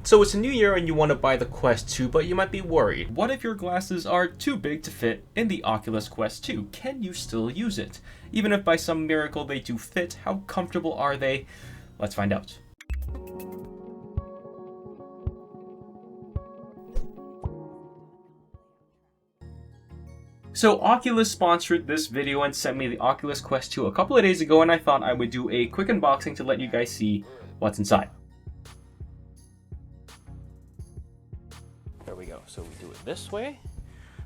So it's a new year and you want to buy the Quest 2, but you might be worried. What if your glasses are too big to fit in the Oculus Quest 2? Can you still use it? Even if by some miracle they do fit, how comfortable are they? Let's find out. So Oculus sponsored this video and sent me the Oculus Quest 2 a couple of days ago, and I thought I would do a quick unboxing to let you guys see what's inside. There we go. So we do it this way.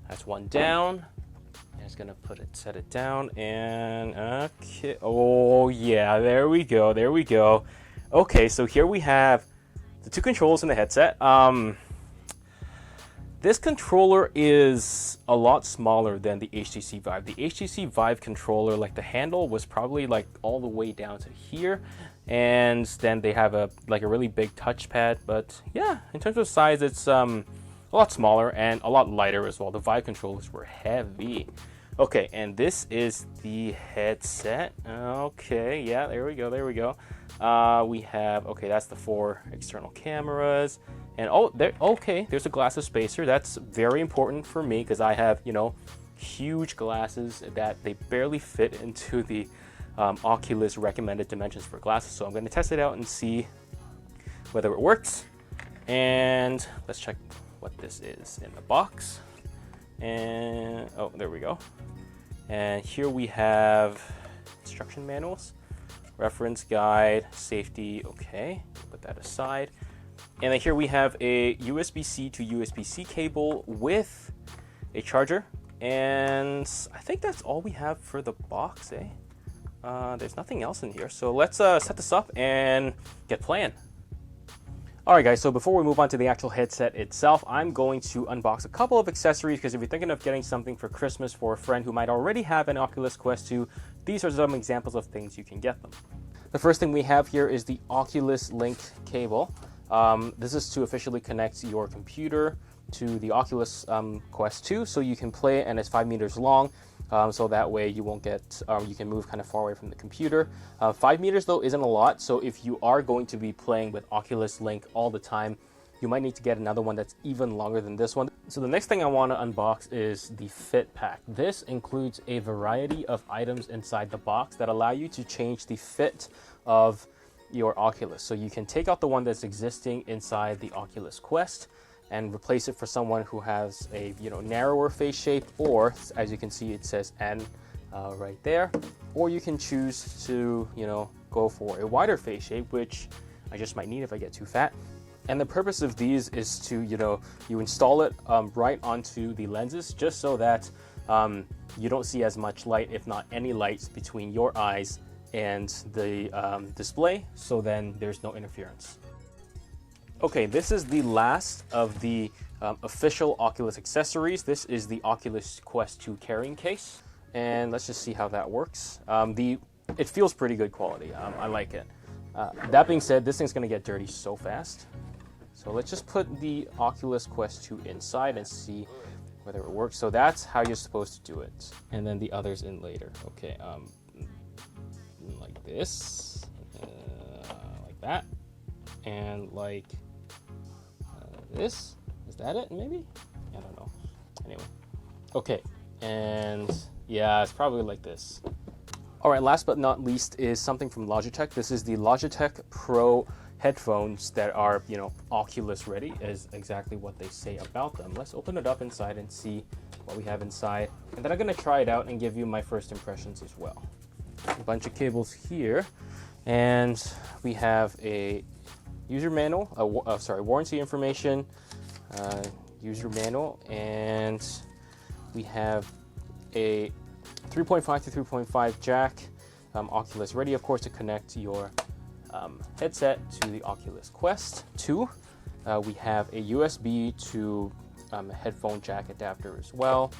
That's one down. And it's gonna set it down, and okay. Oh yeah, there we go. There we go. Okay, so here we have the two controls in the headset. This controller is a lot smaller than the HTC Vive. The HTC Vive controller, like the handle was probably like all the way down to here, and then they have a really big touchpad. But yeah, in terms of size, it's a lot smaller and a lot lighter as well. The Vive controllers were heavy. Okay, and this is the headset. Okay, yeah, there we go, there we go. We have, okay, that's the 4 external cameras. And oh, there, okay, there's a glasses spacer. That's very important for me because I have, you know, huge glasses that they barely fit into the Oculus recommended dimensions for glasses. So I'm going to test it out and see whether it works. And let's check what this is in the box. And oh, there we go. And here we have instruction manuals, reference guide, safety. Okay, put that aside. And then here we have a USB-C to USB-C cable with a charger. And I think that's all we have for the box, eh? There's nothing else in here. So let's set this up and get playing. Alright guys, so before we move on to the actual headset itself, I'm going to unbox a couple of accessories, because if you're thinking of getting something for Christmas for a friend who might already have an Oculus Quest 2, these are some examples of things you can get them. The first thing we have here is the Oculus Link cable. This is to officially connect your computer to the Oculus Quest 2, so you can play it, and it's 5 meters long. So that way you won't get, you can move kind of far away from the computer. 5 meters though isn't a lot, so if you are going to be playing with Oculus Link all the time, you might need to get another one that's even longer than this one. So the next thing I want to unbox is the Fit Pack. This includes a variety of items inside the box that allow you to change the fit of your Oculus. So you can take out the one that's existing inside the Oculus Quest and replace it for someone who has a narrower face shape, or as you can see it says N right there, or you can choose to go for a wider face shape, which I just might need if I get too fat. And the purpose of these is to you install it right onto the lenses, just so that you don't see as much light, if not any light, between your eyes and the display, so then there's no interference. Okay, this is the last of the official Oculus accessories. This is the Oculus Quest 2 carrying case, and let's just see how that works. It feels pretty good quality. I like it. That being said, this thing's gonna get dirty so fast. So let's just put the Oculus Quest 2 inside and see whether it works. So that's how you're supposed to do it, and then the others in later. Okay, like this, like that, and like this. Is that it? Maybe? I don't know. Anyway. Okay. And yeah, it's probably like this. All right, last but not least is something from Logitech. This is the Logitech Pro headphones that are, Oculus ready, is exactly what they say about them. Let's open it up inside and see what we have inside. And then I'm going to try it out and give you my first impressions as well. A bunch of cables here. And we have a user manual, warranty information, user manual, and we have a 3.5 to 3.5 jack, Oculus ready, of course, to connect your headset to the Oculus Quest 2. We have a USB to headphone jack adapter as well.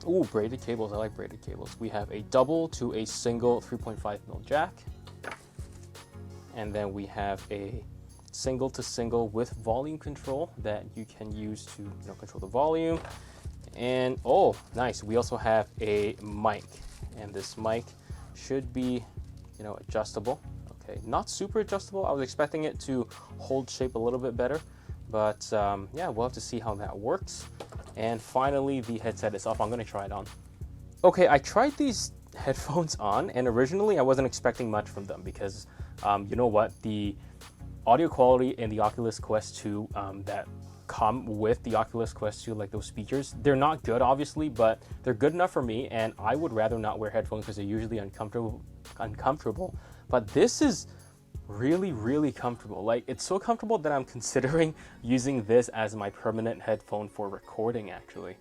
Ooh, braided cables. I like braided cables. We have a double to a single 3.5mm jack. And then we have a single to single with volume control that you can use to control the volume. And oh, nice. We also have a mic, and this mic should be adjustable. Okay, not super adjustable. I was expecting it to hold shape a little bit better, but yeah, we'll have to see how that works. And finally, the headset is off. I'm gonna try it on. Okay, I tried these headphones on, and originally I wasn't expecting much from them because you know what, the audio quality in the Oculus Quest 2 that come with the Oculus Quest 2, like those speakers, they're not good obviously, but they're good enough for me, and I would rather not wear headphones because they're usually uncomfortable. But this is really comfortable. Like, it's so comfortable that I'm considering using this as my permanent headphone for recording actually.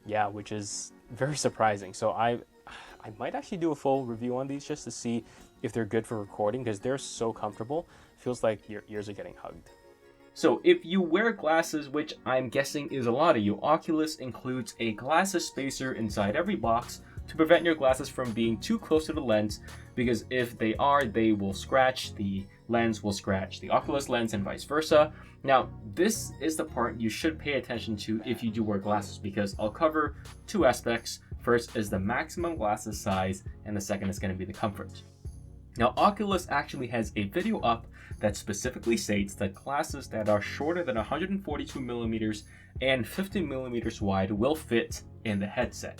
Yeah, which is very surprising. So I might actually do a full review on these just to see if they're good for recording, because they're so comfortable. Feels like your ears are getting hugged. So if you wear glasses, which I'm guessing is a lot of you, Oculus includes a glasses spacer inside every box to prevent your glasses from being too close to the lens, because if they are, they will scratch, the lens will scratch the Oculus lens and vice versa. Now, this is the part you should pay attention to if you do wear glasses, because I'll cover two aspects. First is the maximum glasses size, and the second is going to be the comfort. Now, Oculus actually has a video up that specifically states that glasses that are shorter than 142 millimeters and 50 millimeters wide will fit in the headset.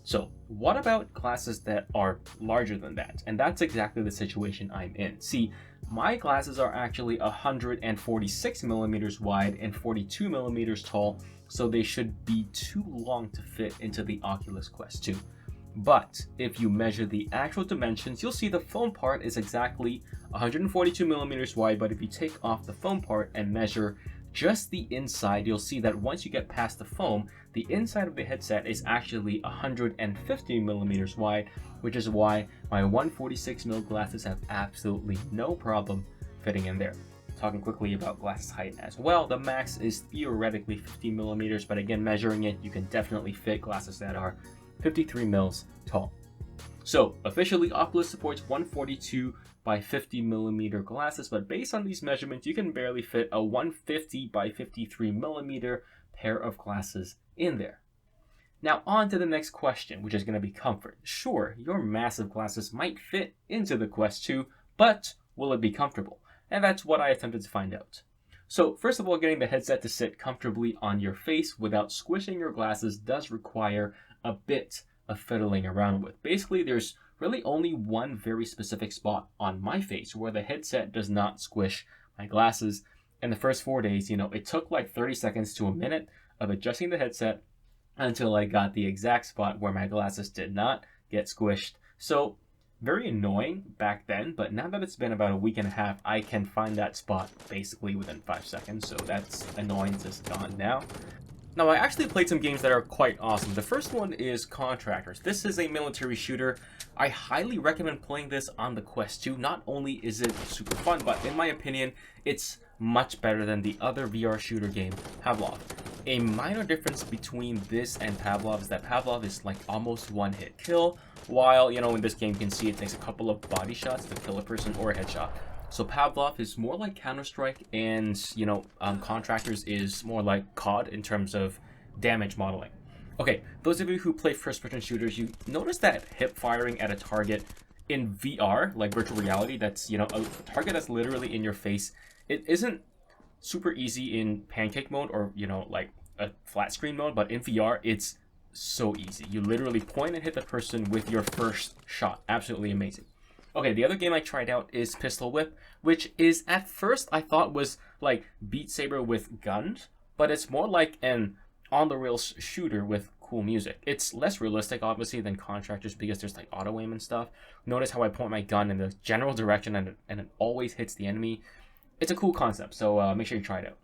So what about glasses that are larger than that? And that's exactly the situation I'm in. See, my glasses are actually 146 millimeters wide and 42 millimeters tall, so they should be too long to fit into the Oculus Quest 2. But if you measure the actual dimensions, you'll see the foam part is exactly 142 millimeters wide, but if you take off the foam part and measure just the inside, you'll see that once you get past the foam, the inside of the headset is actually 150 millimeters wide, which is why my 146mm glasses have absolutely no problem fitting in there. Talking quickly about glasses height as well, the max is theoretically 50 millimeters, but again, measuring it, you can definitely fit glasses that are 53 mils tall. So officially, Oculus supports 142 by 50 millimeter glasses, but based on these measurements, you can barely fit a 150 by 53 millimeter pair of glasses in there. Now on to the next question, which is going to be comfort. Sure, your massive glasses might fit into the Quest 2, but will it be comfortable? And that's what I attempted to find out. So first of all, getting the headset to sit comfortably on your face without squishing your glasses does require a bit of fiddling around with. Basically, there's really only one very specific spot on my face where the headset does not squish my glasses. And the first 4 days, it took like 30 seconds to a minute of adjusting the headset until I got the exact spot where my glasses did not get squished. So very annoying back then, but now that it's been about a week and a half, I can find that spot basically within 5 seconds. So that's annoyance is gone now. Now, I actually played some games that are quite awesome. The first one is Contractors. This is a military shooter. I highly recommend playing this on the Quest 2. Not only is it super fun, but in my opinion, it's much better than the other VR shooter game, Pavlov. A minor difference between this and Pavlov is that Pavlov is like almost one-hit kill, while, in this game you can see it takes a couple of body shots to kill a person or a headshot. So Pavlov is more like Counter-Strike, and Contractors is more like COD in terms of damage modeling. Okay, those of you who play first-person shooters, you notice that hip firing at a target in VR, like virtual reality, that's a target that's literally in your face. It isn't super easy in pancake mode or like a flat screen mode, but in VR it's so easy. You literally point and hit the person with your first shot. Absolutely amazing. Okay, the other game I tried out is Pistol Whip, which is at first I thought was like Beat Saber with guns, but it's more like an on-the-rails shooter with cool music. It's less realistic, obviously, than Contractors because there's like auto aim and stuff. Notice how I point my gun in the general direction and it always hits the enemy. It's a cool concept, so make sure you try it out.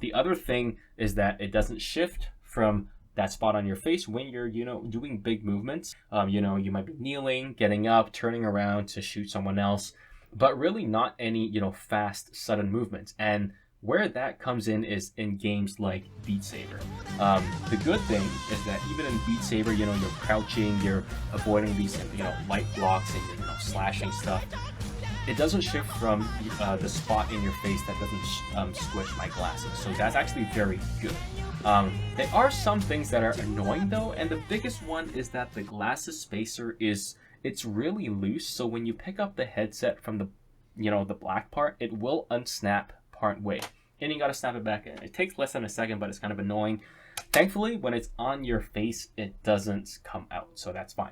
The other thing is that it doesn't shift from that spot on your face when you're, doing big movements. You might be kneeling, getting up, turning around to shoot someone else, but really not any, fast, sudden movements. And where that comes in is in games like Beat Saber. The good thing is that even in Beat Saber, you're crouching, you're avoiding these, light blocks and you're, slashing stuff. It doesn't shift from the spot in your face that doesn't squish my glasses. So that's actually very good. There are some things that are annoying though, and the biggest one is that the glasses spacer it's really loose. So when you pick up the headset from the you know, the black part, it will unsnap part way. And you gotta snap it back in. It takes less than a second, but it's kind of annoying. Thankfully, when it's on your face, it doesn't come out, so that's fine.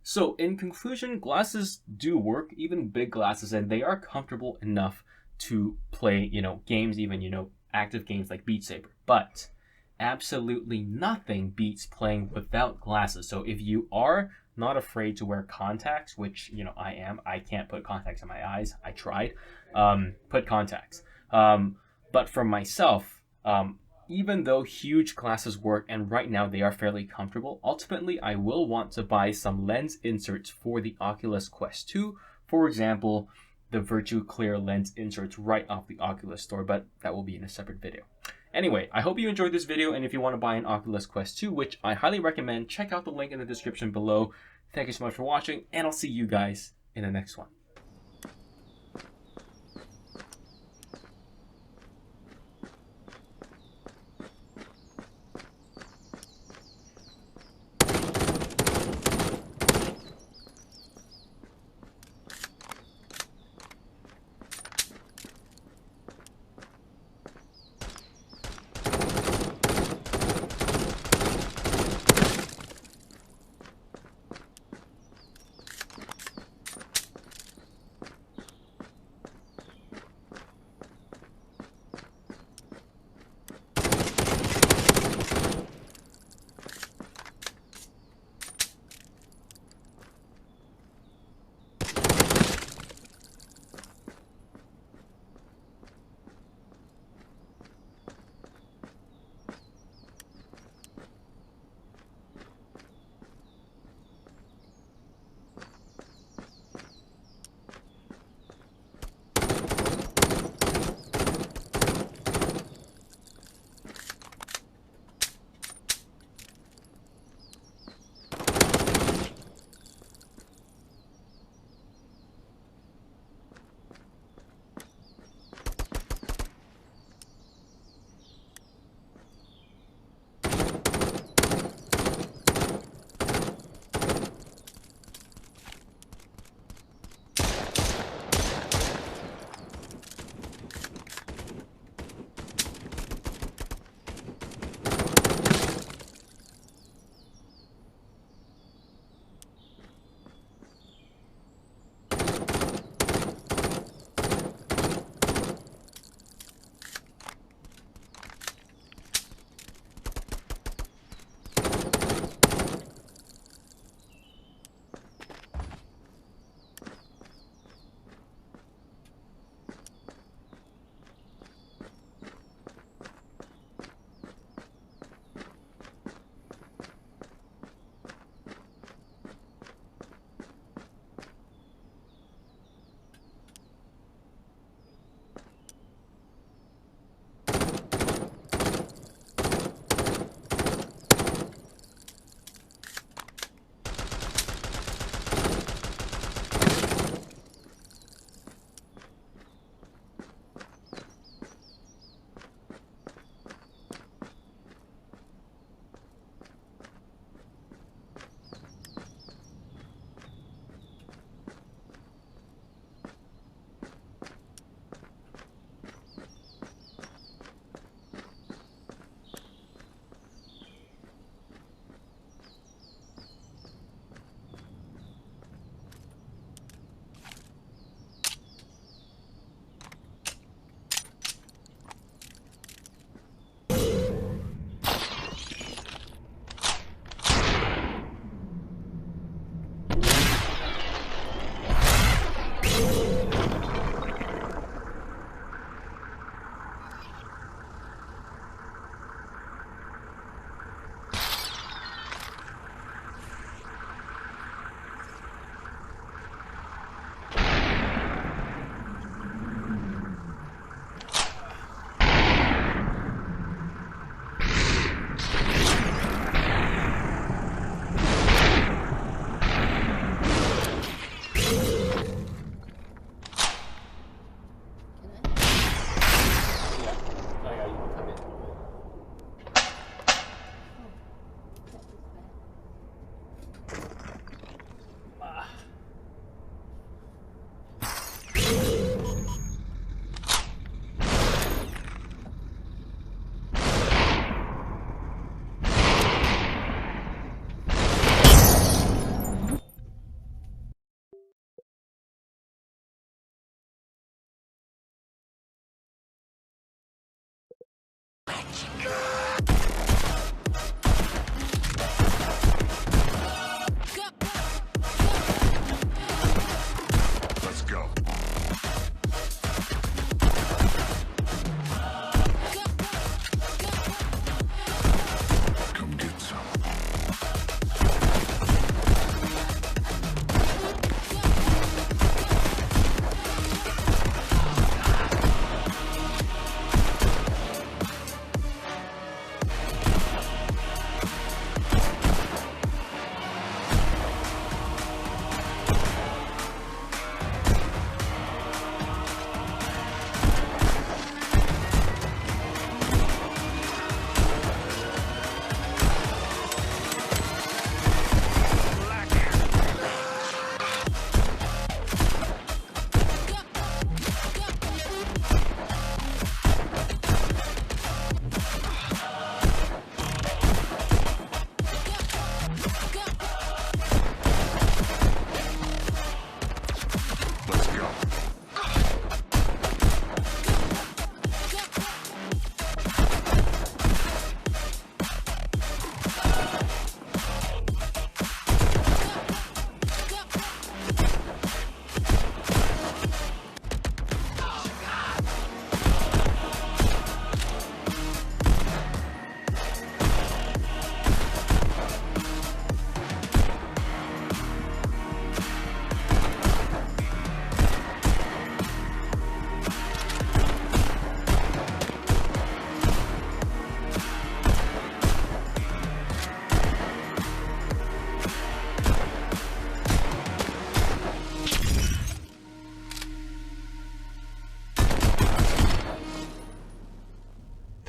So in conclusion, glasses do work, even big glasses, and they are comfortable enough to play, you know, games, even, you know, active games like Beat Saber. But absolutely nothing beats playing without glasses. So if you are not afraid to wear contacts, which, you know, I am, I can't put contacts in my eyes. I tried, put contacts. But for myself, even though huge glasses work and right now they are fairly comfortable, ultimately I will want to buy some lens inserts for the Oculus Quest 2. For example, the Virtue Clear lens inserts right off the Oculus store, but that will be in a separate video. Anyway, I hope you enjoyed this video, and if you want to buy an Oculus Quest 2, which I highly recommend, check out the link in the description below. Thank you so much for watching, and I'll see you guys in the next one.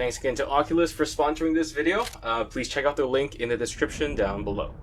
Thanks again to Oculus for sponsoring this video. Please check out the link in the description down below.